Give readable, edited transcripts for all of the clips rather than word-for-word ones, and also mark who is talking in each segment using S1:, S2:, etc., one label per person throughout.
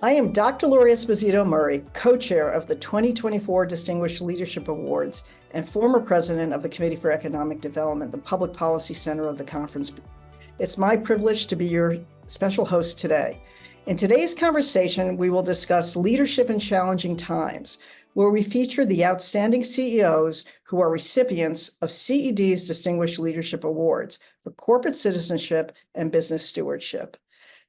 S1: I am Dr. Lori Esposito Murray, co-chair of the 2024 Distinguished Leadership Awards and former president of the Committee for Economic Development, the Public Policy Center of the conference. It's my privilege to be your special host today. In today's conversation, we will discuss leadership in challenging times, where we feature the outstanding CEOs who are recipients of CED's Distinguished Leadership Awards for corporate citizenship and business stewardship.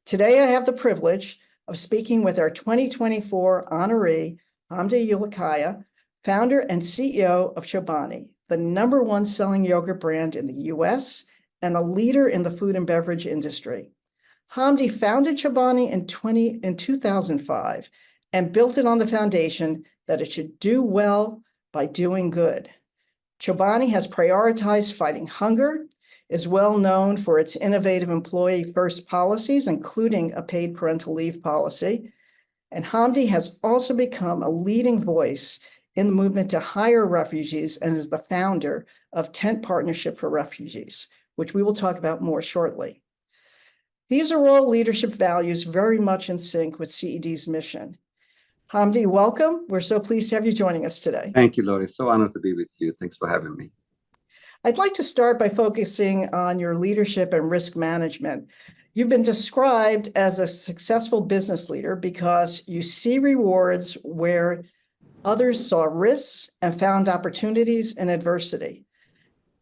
S1: Today, I have the privilege of speaking with our 2024 honoree, Hamdi Ulukaya, founder and CEO of Chobani, the #1 selling yogurt brand in the US and a leader in the food and beverage industry. Hamdi founded Chobani in 2005 and built it on the foundation that it should do well by doing good. Chobani has prioritized fighting hunger, is well known for its innovative employee-first policies, including a paid parental leave policy. And Hamdi has also become a leading voice in the movement to hire refugees and is the founder of Tent Partnership for Refugees, which we will talk about more shortly. These are all leadership values very much in sync with CED's mission. Hamdi, welcome. We're so pleased to have you joining us today.
S2: Thank you, Lori. So honored to be with you. Thanks for having me.
S1: I'd like to start by focusing on your leadership and risk management. You've been described as a successful business leader because you see rewards where others saw risks and found opportunities in adversity.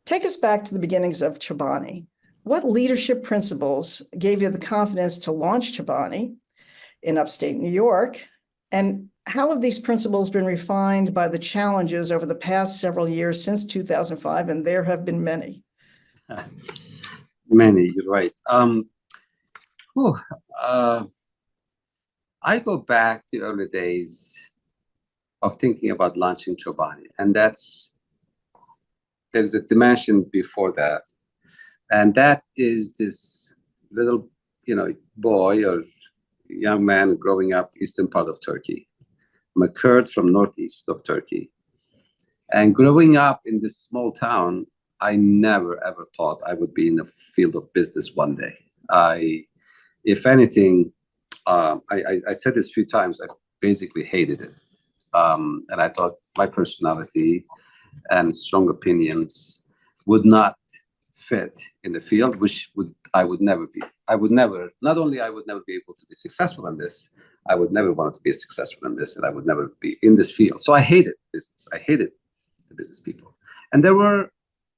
S1: Take us back to the beginnings of Chobani. What leadership principles gave you the confidence to launch Chobani in upstate New York? And how have these principles been refined by the challenges over the past several years since 2005? And there have been many.
S2: Many, you're right. I go back to early days of thinking about launching Chobani, and there's a dimension before that, and that is this little, boy or young man growing up eastern part of Turkey. I'm a Kurd from northeast of Turkey. And growing up in this small town, I never, ever thought I would be in the field of business one day. If anything, I said this a few times, I basically hated it. And I thought my personality and strong opinions would not fit in the field, which I would never be. Not only I would never be able to be successful in this, I would never want to be successful in this, and I would never be in this field. So I hated business. I hated the business people. And there were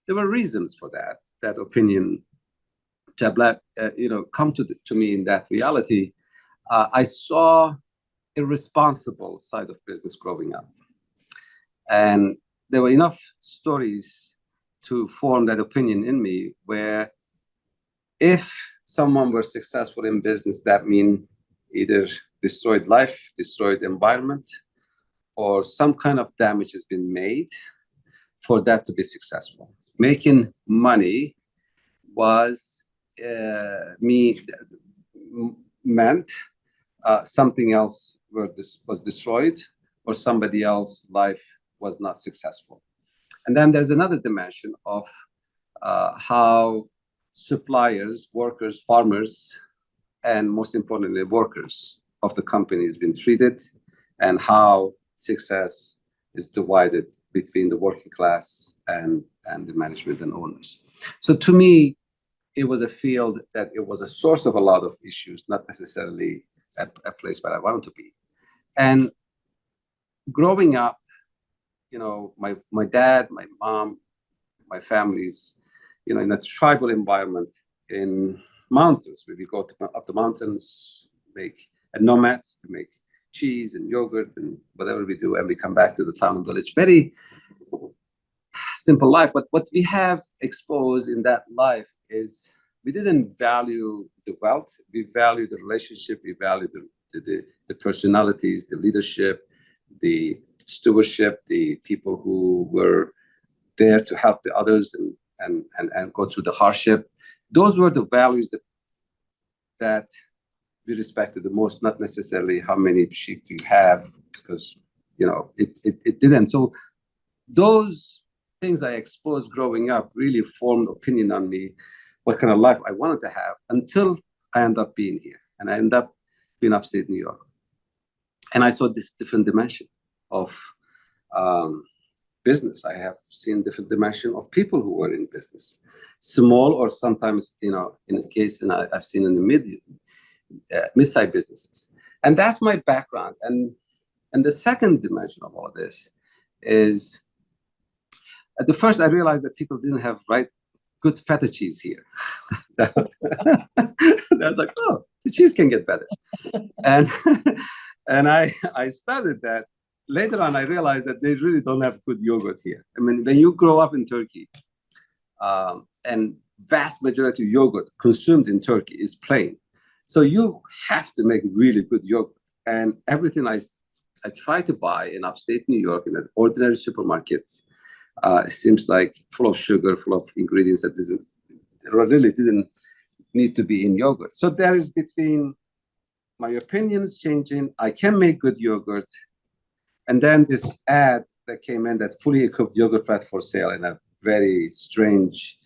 S2: reasons for that opinion to come to me in that reality. I saw a responsible side of business growing up. And there were enough stories to form that opinion in me, where if someone were successful in business, that means either destroyed life, destroyed environment, or some kind of damage has been made for that to be successful. Making money was meant something else was destroyed, or somebody else's life was not successful. And then there's another dimension of how suppliers, workers, farmers, and most importantly, workers of the company has been treated, and how success is divided between the working class and the management and owners. So to me, it was a field that it was a source of a lot of issues, not necessarily a place where I wanted to be. And growing up, my dad, my mom, my family's, in a tribal environment in mountains, where we go up the mountains, make nomads, we make cheese and yogurt and whatever we do, and we come back to the town and village. Very simple life. But what we have exposed in that life is we didn't value the wealth. We value the relationship. We value the personalities, the leadership, the stewardship, the people who were there to help the others and go through the hardship. Those were the values that we respected the most, not necessarily how many sheep you have, because it didn't. So those things I exposed growing up really formed opinion on me, what kind of life I wanted to have, until I end up being here. And I end up being upstate New York. And I saw this different dimension of business. I have seen different dimension of people who were in business, small or sometimes, in the case, and I've seen in the mid-sized businesses. And that's my background. And the second dimension of all this is, at the first I realized that people didn't have good feta cheese here. I was like, oh, the cheese can get better. And I started that. Later on, I realized that they really don't have good yogurt here. I mean, when you grow up in Turkey, and vast majority of yogurt consumed in Turkey is plain. So you have to make really good yogurt. And everything I try to buy in upstate New York in an ordinary supermarkets, it seems like full of sugar, full of ingredients that really didn't need to be in yogurt. So there is between my opinions changing, I can make good yogurt, and then this ad that came in, that fully equipped yogurt plant for sale, in a very strange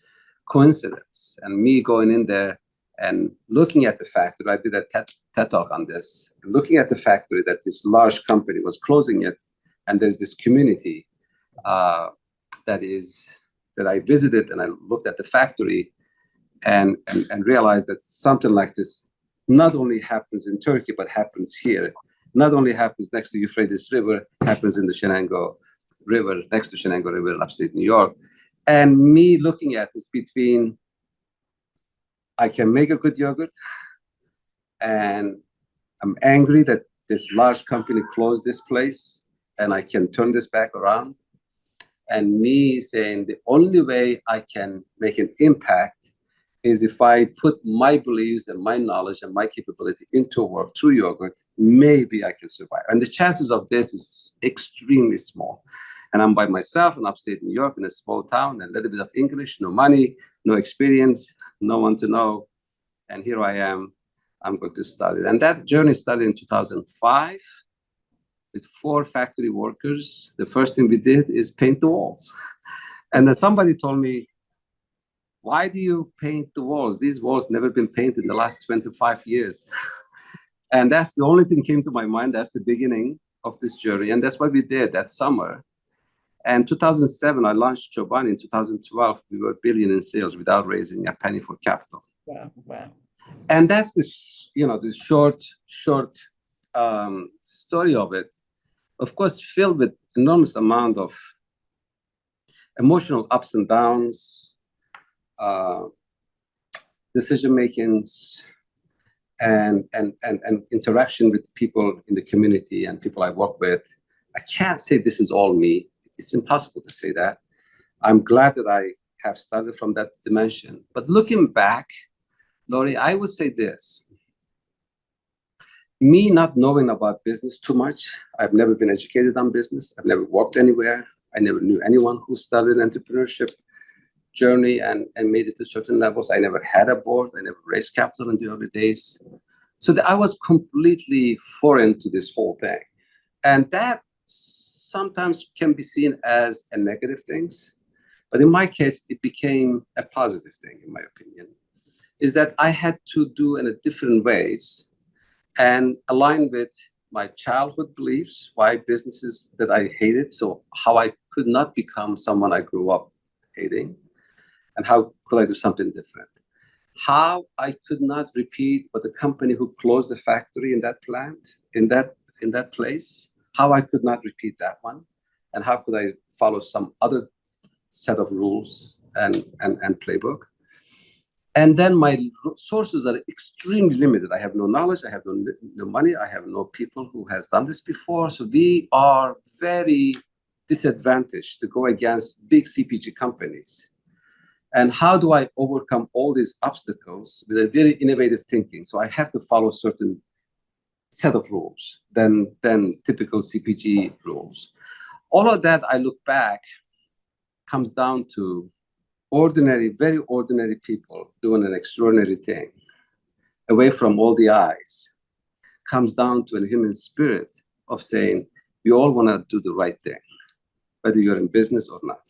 S2: coincidence. And me going in there and looking at the factory, I did a TED talk on this, looking at the factory that this large company was closing it, and there's this community that I visited, and I looked at the factory and realized that something like this not only happens in Turkey, but happens here. Not only happens next to Euphrates River, happens in the Shenango River, next to Shenango River in upstate New York. And me looking at this between, I can make a good yogurt, and I'm angry that this large company closed this place, and I can turn this back around. And me saying the only way I can make an impact is if I put my beliefs and my knowledge and my capability into work through yogurt, maybe I can survive. And the chances of this is extremely small. And I'm by myself in upstate New York in a small town, a little bit of English, no money, no experience, no one to know. And here I am, I'm going to start it. And that journey started in 2005 with 4 factory workers. The first thing we did is paint the walls. And then somebody told me, why do you paint the walls? These walls never been painted in the last 25 years. And that's the only thing came to my mind. That's the beginning of this journey. And that's what we did that summer. And 2007, I launched Chobani. In 2012, we were $1 billion in sales without raising a penny for capital.
S1: Wow.
S2: And that's the short story of it. Of course, filled with enormous amount of emotional ups and downs, decision makings, and interaction with people in the community and people I work with. I can't say this is all me. It's impossible to say that. I'm glad that I have started from that dimension. But looking back, Lori, I would say this. Me not knowing about business too much, I've never been educated on business. I've never worked anywhere. I never knew anyone who started an entrepreneurship journey and made it to certain levels. I never had a board. I never raised capital in the early days. So I was completely foreign to this whole thing. And that sometimes can be seen as a negative thing. But in my case, it became a positive thing, in my opinion, is that I had to do in a different ways and align with my childhood beliefs, why businesses that I hated, so how I could not become someone I grew up hating, and how could I do something different? How I could not repeat what the company who closed the factory in that plant, in that place, how I could not repeat that one, and how could I follow some other set of rules and playbook. And then my sources are extremely limited. I have no knowledge, I have no money, I have no people who has done this before. So we are very disadvantaged to go against big CPG companies. And how do I overcome all these obstacles with a very innovative thinking? So I have to follow certain set of rules than typical CPG rules. All of that, I look back, comes down to ordinary, very ordinary people doing an extraordinary thing, away from all the eyes, comes down to a human spirit of saying, we all want to do the right thing, whether you're in business or not.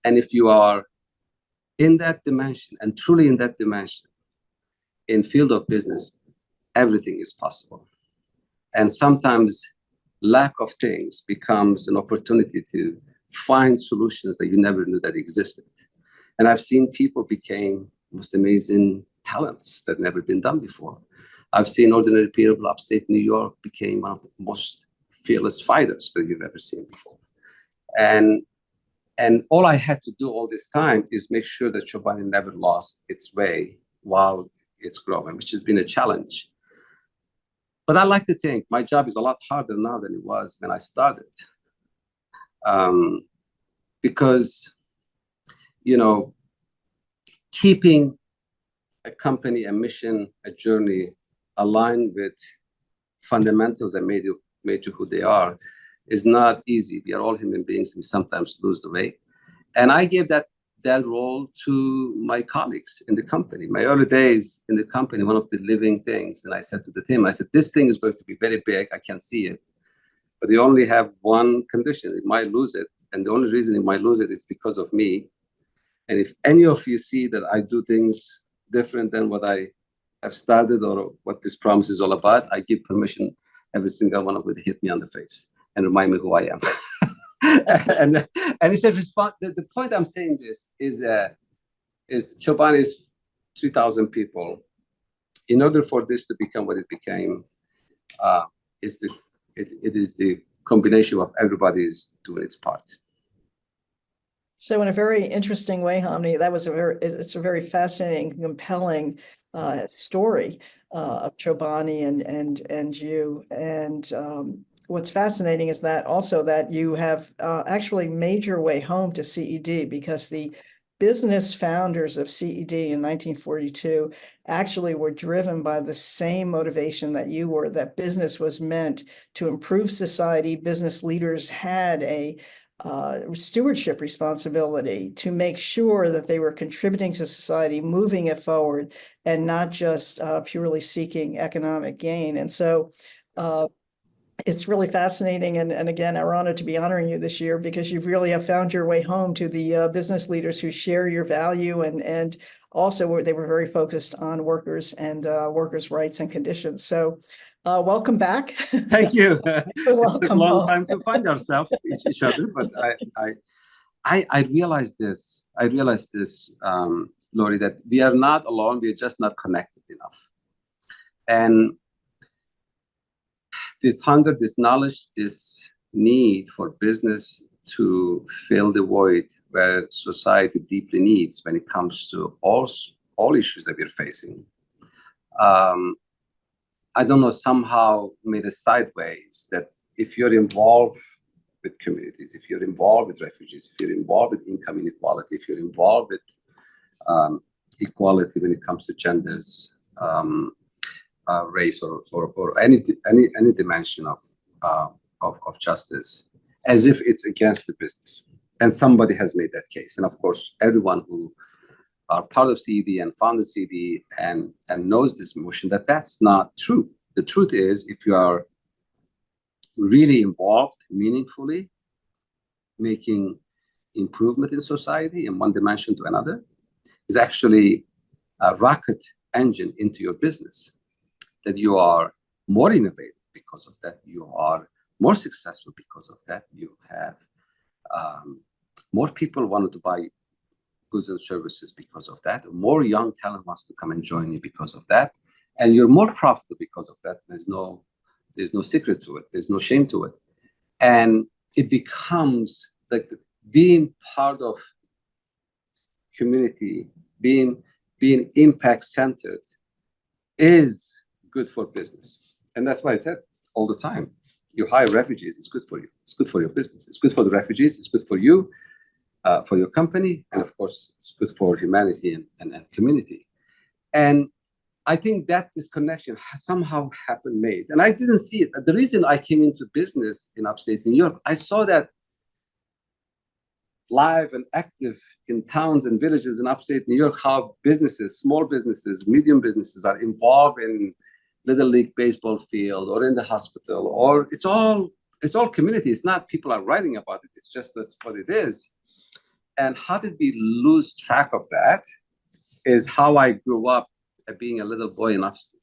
S2: And if you are in that dimension, and truly in that dimension, in field of business, everything is possible. And sometimes lack of things becomes an opportunity to find solutions that you never knew that existed. And I've seen people become most amazing talents that never been done before. I've seen ordinary people upstate New York became one of the most fearless fighters that you've ever seen before. And all I had to do all this time is make sure that Chobani never lost its way while it's growing, which has been a challenge. But I like to think my job is a lot harder now than it was when I started. Because, you know, keeping a company, a mission, a journey aligned with fundamentals that made you who they are is not easy. We are all human beings. We sometimes lose the way. And I gave that role to my colleagues in the company. My early days in the company, one of the living things, and I said to the team, I said, this thing is going to be very big. I can see it. But they only have one condition. It might lose it. And the only reason it might lose it is because of me. And if any of you see that I do things different than what I have started or what this promise is all about, I give permission every single one of you to hit me on the face and remind me who I am. and it's a response. The point I'm saying this is Chobani is 3,000 people. In order for this to become what it became, it is the combination of everybody's doing its part.
S1: So in a very interesting way, Hamdi, it's a very fascinating, compelling story of Chobani and you. And what's fascinating is that also that you have actually made your way home to CED, because the business founders of CED in 1942 actually were driven by the same motivation that you were, that business was meant to improve society. Business leaders had a stewardship responsibility to make sure that they were contributing to society, moving it forward, and not just purely seeking economic gain. And so it's really fascinating. And again, we're honored to be honoring you this year, because you really have found your way home to the business leaders who share your value, and also they were very focused on workers and workers' rights and conditions. So welcome back.
S2: Thank you.
S1: Welcome.
S2: It's a long time to find ourselves each other, but I realized this. Lori, that we are not alone. We are just not connected enough. And this hunger, this knowledge, this need for business to fill the void where society deeply needs when it comes to all issues that we're facing. I don't know, somehow made a sideways that if you're involved with communities, if you're involved with refugees, if you're involved with income inequality, if you're involved with equality when it comes to genders, race, or any dimension of justice, as if it's against the business. And somebody has made that case. And of course, everyone who are part of CED and founded CED and knows this motion, that's not true. The truth is, if you are really involved meaningfully, making improvement in society in one dimension to another, is actually a rocket engine into your business. That you are more innovative because of that, you are more successful because of that, you have more people wanted to buy goods and services because of that, more young talent wants to come and join you because of that, and you're more profitable because of that. There's no secret to it, there's no shame to it. And it becomes like being part of community, being impact centered is good for business. And that's why I said all the time, you hire refugees, it's good for you, it's good for your business, it's good for the refugees, it's good for you, for your company, and of course, it's good for humanity and community. And I think that this connection has somehow made. And I didn't see it. The reason I came into business in upstate New York, I saw that live and active in towns and villages in upstate New York, how businesses, small businesses, medium businesses are involved in Little League baseball field or in the hospital, or it's all community. It's not people are writing about it. It's just that's what it is. And how did we lose track of that is how I grew up being a little boy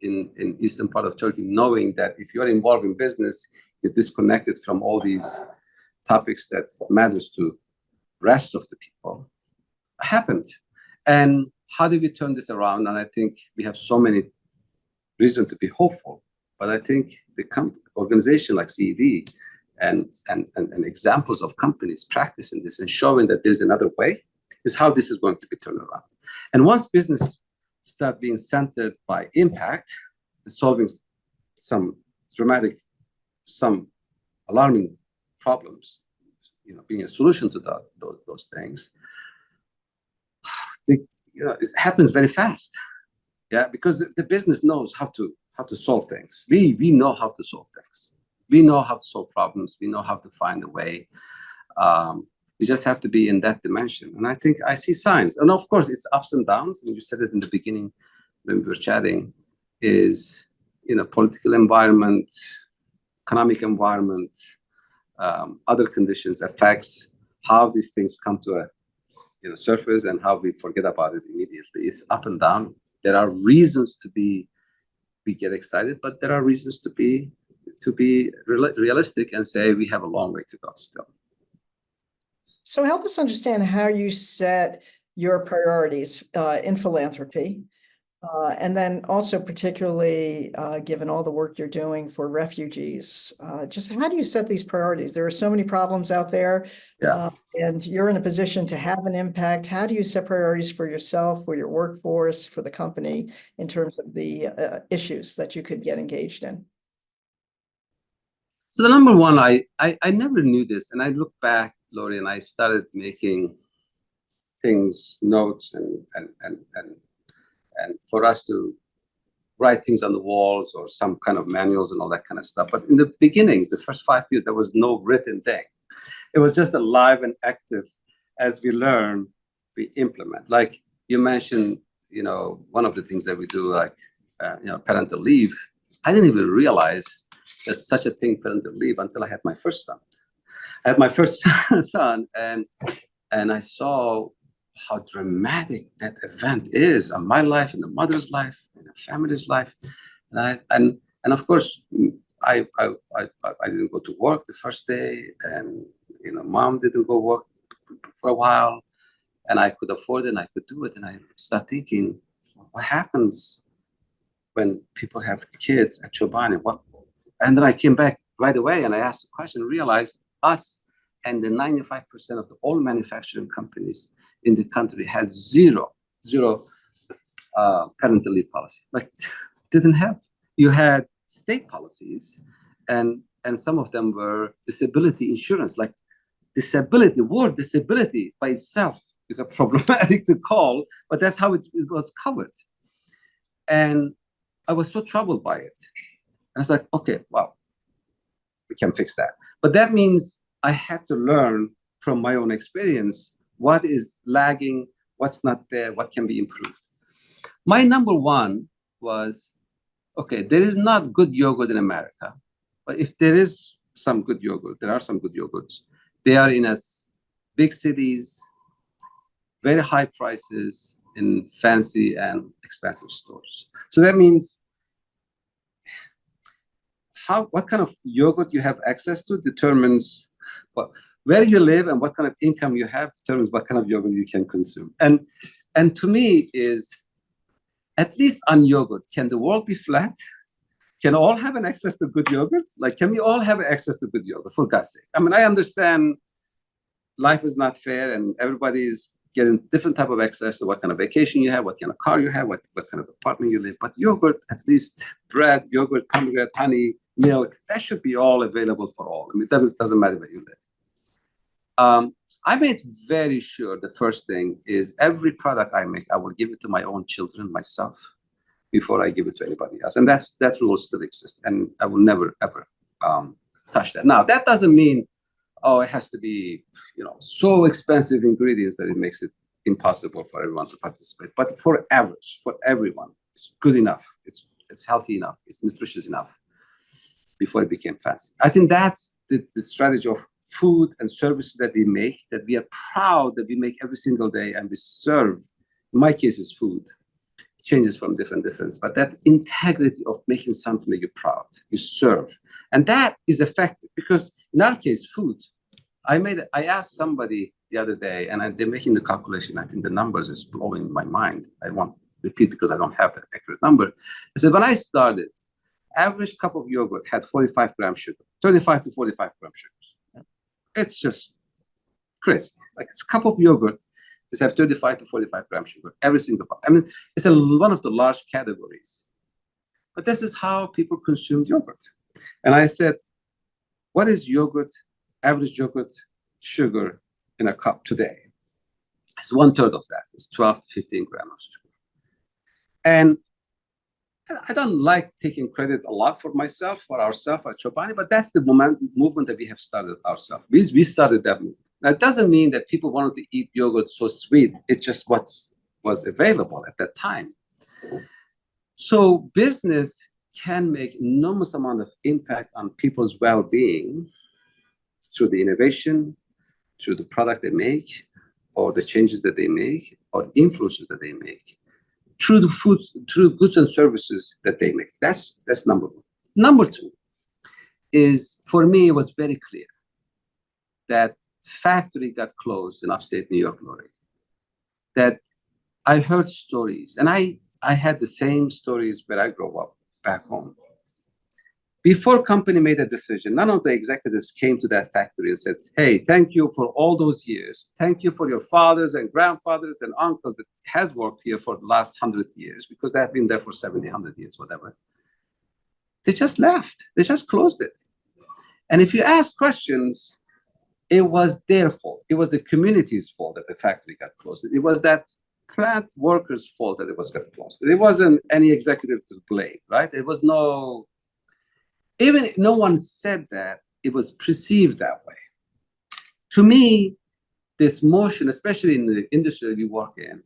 S2: in eastern part of Turkey, knowing that if you're involved in business, you're disconnected from all these topics that matters to rest of the people, happened. And how do we turn this around? And I think we have so many reasons to be hopeful. But I think the organization like CED and examples of companies practicing this and showing that there's another way is how this is going to be turned around. And once business start being centered by impact, solving some dramatic, some alarming problems, being a solution to those things, it happens very fast. Yeah, because the business knows how to solve things. We know how to solve things. We know how to solve problems. We know how to find a way. We just have to be in that dimension. And I think I see signs. And of course, it's ups and downs. And you said it in the beginning when we were chatting, is, political environment, economic environment, other conditions affects how these things come to a surface and how we forget about it immediately. It's up and down. There are reasons we get excited, but there are reasons to be realistic and say we have a long way to go still.
S1: So help us understand how you set your priorities in philanthropy, and then also particularly given all the work you're doing for refugees. Just how do you set these priorities? There are so many problems out there, and you're in a position to have an impact. How do you set priorities for yourself, for your workforce, for the company in terms of the issues that you could get engaged in?
S2: So the number one, I never knew this, and I look back, Lori, and I started making notes and for us to write things on the walls or some kind of manuals and all that kind of stuff. But in the beginning, the first 5 years, there was no written thing. It was just alive and active. As we learn, we implement. Like you mentioned, one of the things that we do, like, parental leave. I didn't even realize there's such a thing, parental leave, until I had my first son. I had my first son, and I saw how dramatic that event is on my life, in the mother's life, in the family's life, and of course, I didn't go to work the first day, and mom didn't go work for a while, and I could afford it, and I could do it, and I started thinking, what happens when people have kids at Chobani? And then I came back right away, and I asked the question, realized us and the 95% of the all manufacturing companies in the country had zero parental leave policy. Like, didn't have. You had state policies, and some of them were disability insurance. Like, word disability by itself is a problematic to call, but that's how it was covered. And I was so troubled by it. I was like, okay, well, we can fix that. But that means I had to learn from my own experience what is lagging, what's not there, what can be improved. My number one was, okay, there is not good yogurt in America, but if there is some good yogurt, there are some good yogurts. They are in big cities, very high prices in fancy and expensive stores. So that means what kind of yogurt you have access to determines where you live, and what kind of income you have determines what kind of yogurt you can consume. And to me is, at least on yogurt, can the world be flat? Can all have an access to good yogurt? Like, can we all have access to good yogurt, for God's sake? I mean, I understand life is not fair, and everybody is getting different type of access to what kind of vacation you have, what kind of car you have, what kind of apartment you live. But yogurt, at least bread, yogurt, pomegranate, honey, milk, that should be all available for all. I mean, it doesn't matter where you live. I made very sure the first thing is every product I make, I will give it to my own children, myself, before I give it to anybody else. And that rule still exists. And I will never, ever touch that. Now, that doesn't mean, it has to be, so expensive ingredients that it makes it impossible for everyone to participate. But for average, for everyone, it's good enough. It's healthy enough. It's nutritious enough before it became fancy. I think that's the strategy of food and services that we make, that we are proud that we make every single day and we serve. In my case, is food. changes from different, but that integrity of making something that you're proud, you serve. And that is effective because in our case, food, I asked somebody the other day, and they're making the calculation. I think the numbers is blowing my mind. I won't repeat because I don't have the accurate number. I said, when I started, average cup of yogurt had 45 grams sugar, 35 to 45 grams sugars. It's just crazy. Like it's a cup of yogurt is have 35 to 45 grams sugar, every single cup. I mean, it's one of the large categories. But this is how people consume yogurt. And I said, what is yogurt, average yogurt sugar in a cup today? It's 1/3 of that. It's 12 to 15 grams of sugar. And I don't like taking credit a lot for myself, for ourselves, at Chobani, but that's the movement that we have started ourselves. We started that movement. Now, it doesn't mean that people wanted to eat yogurt so sweet. It's just what was available at that time. So business can make enormous amount of impact on people's well-being through the innovation, through the product they make, or the changes that they make, or influences that they make, through the foods, through goods and services that they make. That's number one. Number two is, for me, it was very clear that factory got closed in upstate New York, Lori. That I heard stories, and I had the same stories where I grew up back home. Before company made a decision, none of the executives came to that factory and said, hey, thank you for all those years. Thank you for your fathers and grandfathers and uncles that has worked here for the last 100 years, because they have been there for 70, 100 years, whatever. They just left. They just closed it. And if you ask questions, it was their fault. It was the community's fault that the factory got closed. It was that plant workers' fault that it was got closed. It wasn't any executive to blame, right? It was no... Even if no one said that, it was perceived that way. To me, this motion, especially in the industry that we work in,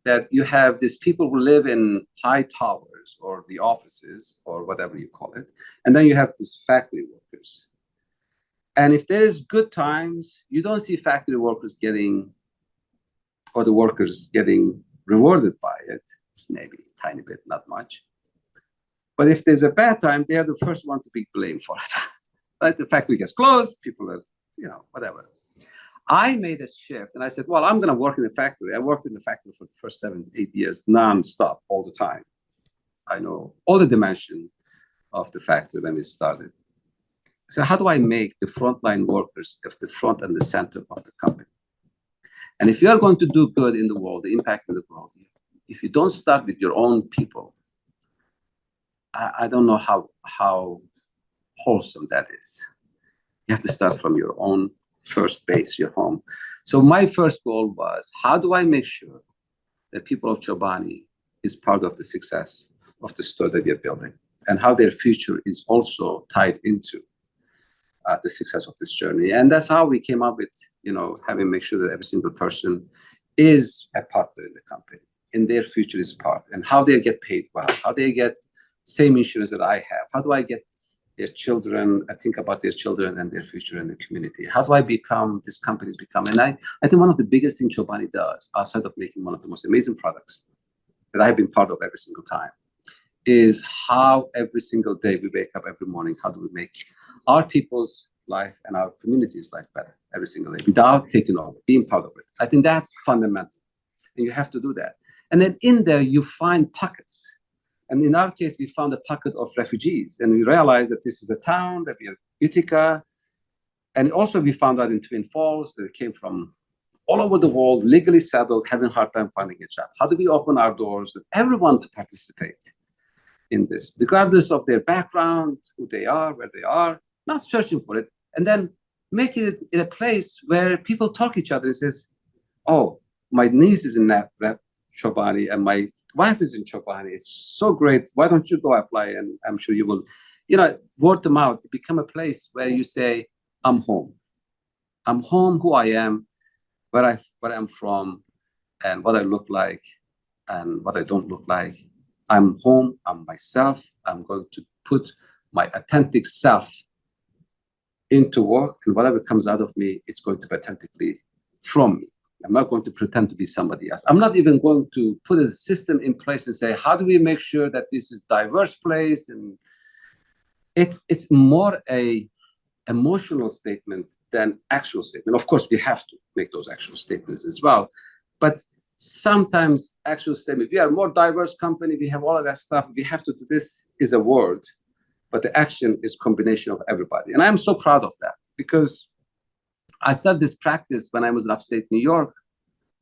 S2: that you have these people who live in high towers or the offices or whatever you call it, and then you have these factory workers. And if there's good times, you don't see factory workers getting, or the workers getting rewarded by it. It's maybe a tiny bit, not much. But if there's a bad time, they are the first one to be blamed for it. Right? The factory gets closed, people are, whatever. I made a shift and I said, well, I'm going to work in the factory. I worked in the factory for the first 7, 8 years, non-stop, all the time. I know all the dimension of the factory when we started. So how do I make the frontline workers at the front and the center of the company? And if you are going to do good in the world, the impact in the world, if you don't start with your own people, I don't know how wholesome that is. You have to start from your own first base, your home. So my first goal was, how do I make sure that people of Chobani is part of the success of the store that we are building, and how their future is also tied into the success of this journey. And that's how we came up with, having make sure that every single person is a partner in the company, and their future is part, and how they get paid well, how they get same insurance that I have. How do I get their children? I think about their children and their future in the community. How do I become, this company's become? And I think one of the biggest things Chobani does, outside of making one of the most amazing products that I've been part of every single time, is how every single day we wake up every morning, how do we make our people's life and our community's life better every single day without taking over, being part of it. I think that's fundamental. And you have to do that. And then in there, you find pockets. And in our case, we found a pocket of refugees, and we realized that this is a town that we are Utica. And also we found out in Twin Falls that they came from all over the world, legally settled, having a hard time finding a job. How do we open our doors with everyone to participate in this, regardless of their background, who they are, where they are, not searching for it, and then making it in a place where people talk each other and says, oh, my niece is in that Chobani, and my wife is in Chobani. It's so great. Why don't you go apply? And I'm sure you will, word of mouth, become a place where you say, I'm home. I'm home, who I am, where I'm from, and what I look like, and what I don't look like. I'm home. I'm myself. I'm going to put my authentic self into work, and whatever comes out of me, it's going to be authentically from me. I'm not going to pretend to be somebody else. I'm not even going to put a system in place and say, how do we make sure that this is a diverse place? And it's more a emotional statement than actual statement. Of course, we have to make those actual statements as well. But sometimes actual statement, we are a more diverse company, we have all of that stuff, we have to do this is a word, but the action is combination of everybody. And I'm so proud of that, because I started this practice when I was in upstate New York,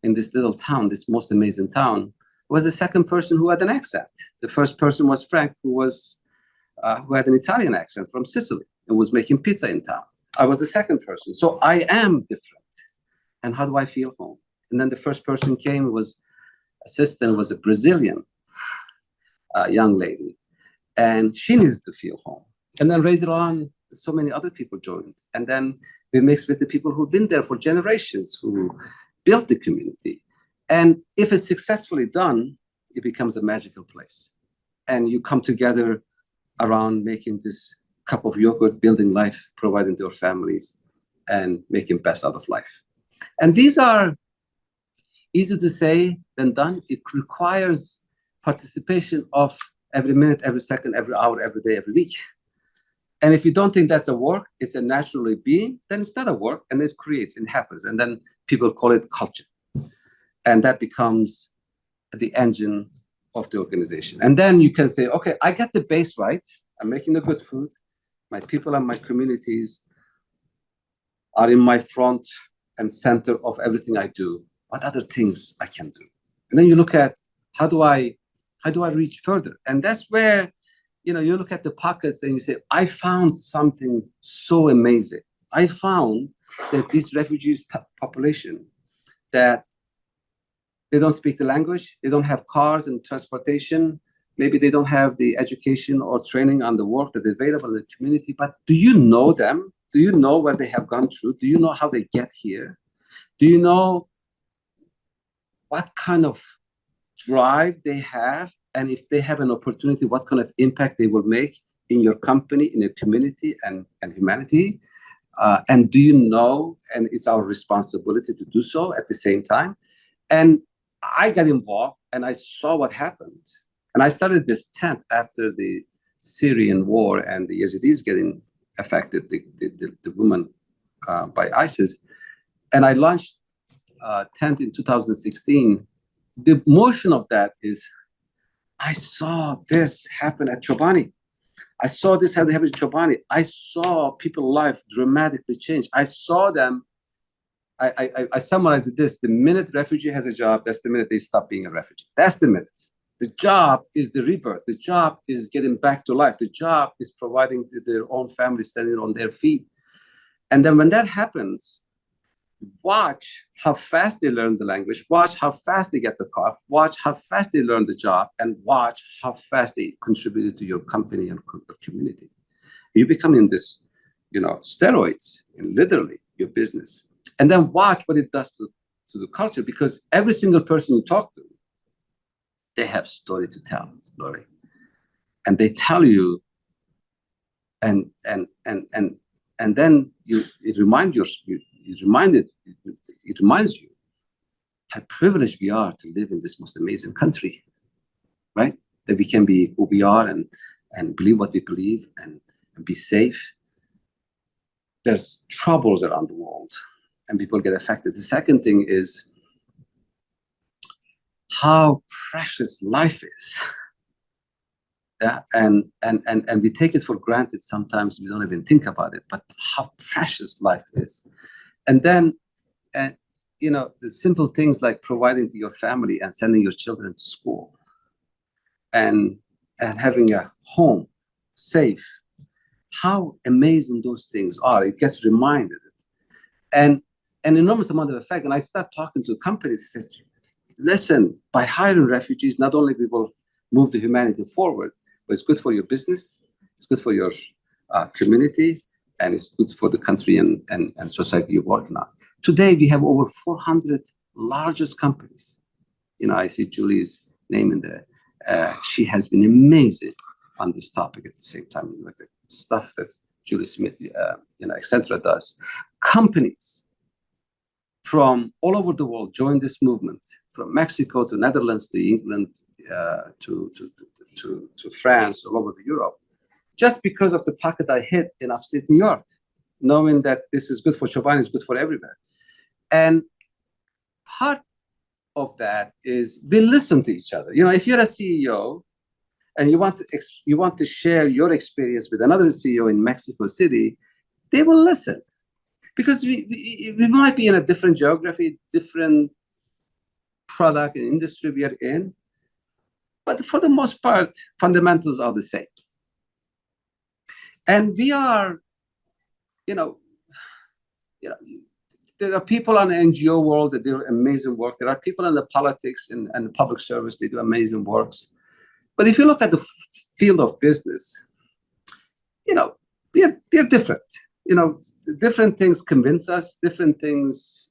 S2: in this little town, this most amazing town. I was the second person who had an accent. The first person was Frank, who had an Italian accent from Sicily and was making pizza in town. I was the second person. So I am different. And how do I feel home? And then the first person came, was assistant, was a Brazilian young lady. And she needed to feel home. And then later on, so many other people joined. And then we mixed with the people who've been there for generations, who built the community. And if it's successfully done, it becomes a magical place. And you come together around making this cup of yogurt, building life, providing to your families, and making best out of life. And these are easier to say than done. It requires participation of every minute, every second, every hour, every day, every week. And if you don't think that's a work, it's a naturally being, then it's not a work, and it creates and happens. And then people call it culture. And that becomes the engine of the organization. And then you can say, okay, I got the base right. I'm making the good food. My people and my communities are in my front and center of everything I do. What other things I can do? And then you look at how do I reach further? And that's where, you look at the pockets and you say, I found something so amazing. I found that this refugees population, that they don't speak the language, they don't have cars and transportation, maybe they don't have the education or training on the work that is available in the community, but do you know them? Do you know where they have gone through? Do you know how they get here? Do you know what kind of drive they have? And if they have an opportunity, what kind of impact they will make in your company, in your community, and humanity? And do you know, and it's our responsibility to do so at the same time. And I got involved and I saw what happened. And I started this tent after the Syrian war and the Yazidis getting affected, the women by ISIS. And I launched tent in 2016. The motion of that is, I saw this happen at Chobani. I saw this happen at Chobani. I saw people's life dramatically change. I saw them. I summarized it this: the minute refugee has a job, that's the minute they stop being a refugee. That's the minute. The job is the rebirth. The job is getting back to life. The job is providing their own family standing on their feet. And then when that happens, watch how fast they learn the language, watch how fast they get the car, watch how fast they learn the job, and watch how fast they contribute to your company and community. You're becoming this, steroids in literally your business. And then watch what it does to the culture, because every single person you talk to, they have story to tell, Lori. And they tell you, and then it reminds you how privileged we are to live in this most amazing country, right? That we can be who we are and believe what we believe and be safe. There's troubles around the world and people get affected. The second thing is how precious life is. Yeah, and we take it for granted. Sometimes we don't even think about it, but how precious life is. And then, the simple things like providing to your family and sending your children to school and having a home, safe, how amazing those things are. It gets reminded. And an enormous amount of effect. And I start talking to companies, says, listen, by hiring refugees, not only we will move the humanity forward, but it's good for your business, it's good for your community, and it's good for the country and society you're working on. Today, we have over 400 largest companies. I see Julie's name in there. She has been amazing on this topic at the same time, like the stuff that Julie Smith, etc. does. Companies from all over the world joined this movement, from Mexico to Netherlands to England to France, all over Europe, just because of the pocket I hit in upstate New York, knowing that this is good for Chobani, is good for everywhere. And part of that is we listen to each other. You know, if you're a CEO and you want to share your experience with another CEO in Mexico City, they will listen, because we might be in a different geography, different product and industry we are in, but for the most part, fundamentals are the same. And we are, you know, there are people in the NGO world that do amazing work. There are people in the politics and public service, they do amazing works. But if you look at the field of business, you know, we are different. You know, different things convince us, different things,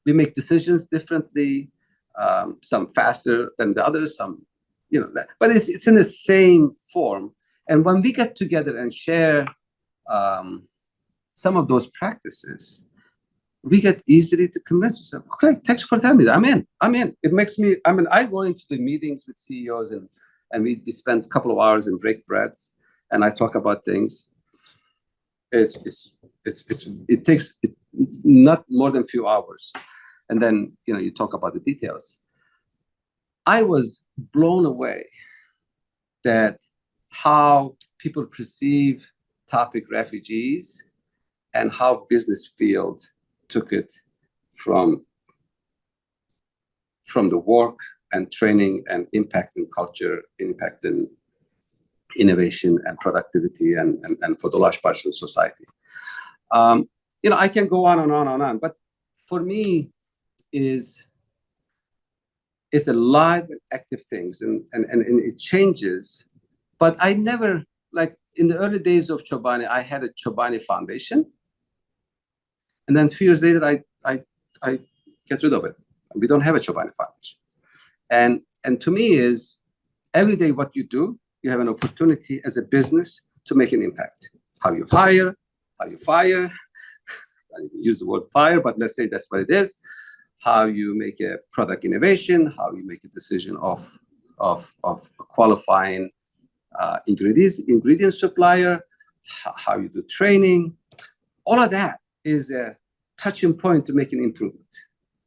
S2: we make decisions differently, some faster than the others, some, you know, but it's in the same form. And when we get together and share some of those practices, we get easily to convince ourselves, okay, thanks for telling me that. I'm in. It makes me, I go into the meetings with CEOs and we spend a couple of hours and break breads and I talk about things. It takes not more than a few hours. And then, you know, you talk about the details. I was blown away that how people perceive topic refugees and how business field took it from the work and training and impacting culture, impacting innovation and productivity and for the large parts of society. You know, I can go on and on and on, but for me is a live and active things and it changes. But I never, like in the early days of Chobani, I had a Chobani Foundation. And then a few years later, I get rid of it. We don't have a Chobani Foundation. And to me is every day what you do, you have an opportunity as a business to make an impact. How you hire, how you fire, I use the word fire, but let's say that's what it is. How you make a product innovation, how you make a decision of qualifying ingredient supplier, how you do training. All of that is a touching point to make an improvement,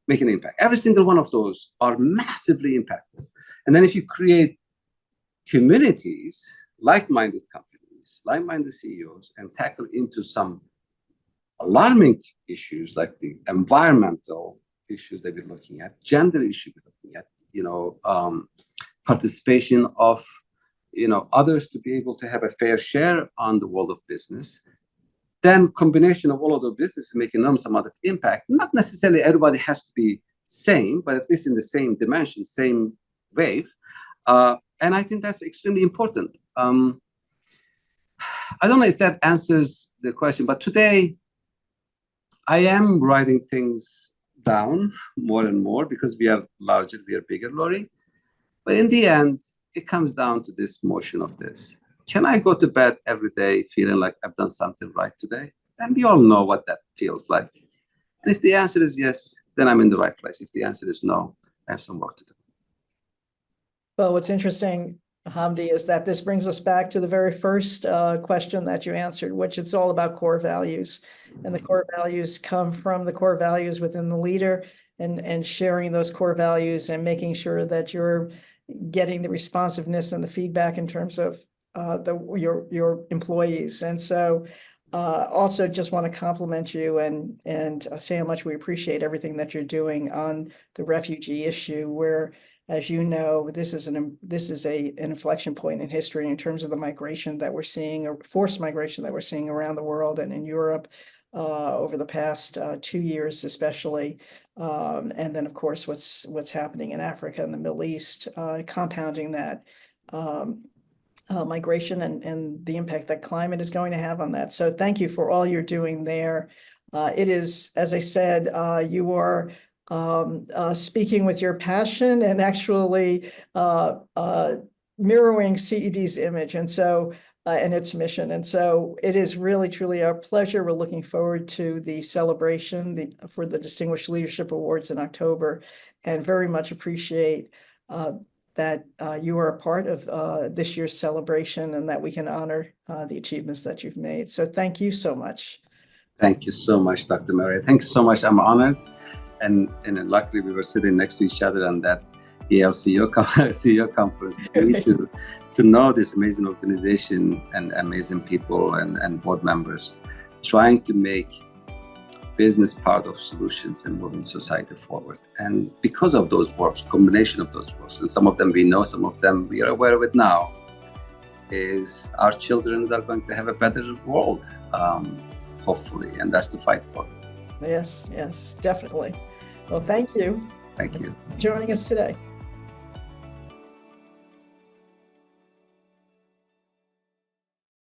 S2: make an impact. Every single one of those are massively impactful. And then if you create communities, like-minded companies, like-minded CEOs, and tackle into some alarming issues like the environmental issues that we're looking at, gender issues we're looking at, you know, participation of, you know, others to be able to have a fair share on the world of business, then combination of all of those businesses make an enormous amount of impact. Not necessarily everybody has to be same, but at least in the same dimension, same wave. And I think that's extremely important. I don't know if that answers the question, but today I am writing things down more and more because we are larger, we are bigger, Lori. But in the end, it comes down to this motion of this. Can I go to bed every day feeling like I've done something right today? And we all know what that feels like. And if the answer is yes, then I'm in the right place. If the answer is no, I have some work to do.
S1: Well, what's interesting, Hamdi, is that this brings us back to the very first question that you answered, which it's all about core values. And the core values come from the core values within the leader and sharing those core values and making sure that you're getting the responsiveness and the feedback in terms of your employees. And so also just want to compliment you and say how much we appreciate everything that you're doing on the refugee issue, where, as you know, this is an inflection point in history in terms of the migration that we're seeing, or forced migration that we're seeing around the world and in Europe over the past 2 years, especially. And then, of course, what's happening in Africa and the Middle East, compounding that migration and the impact that climate is going to have on that. So thank you for all you're doing there. It is, as I said, you are speaking with your passion and actually mirroring CED's image. And so and its mission. And so it is really, truly our pleasure. We're looking forward to the celebration for the Distinguished Leadership Awards in October, and very much appreciate that you are a part of this year's celebration, and that we can honor the achievements that you've made. So thank you so much.
S2: Thank you so much, Dr. Murray. Thanks so much. I'm honored. And luckily we were sitting next to each other on that Yale CEO conference to know this amazing organization and amazing people and board members trying to make business part of solutions and moving society forward. And because of those works, combination of those works, and some of them we know, some of them we are aware of it now, is our children are going to have a better world, hopefully, and that's to fight for.
S1: Yes, definitely. Well, thank you.
S2: Thank you
S1: for joining us today.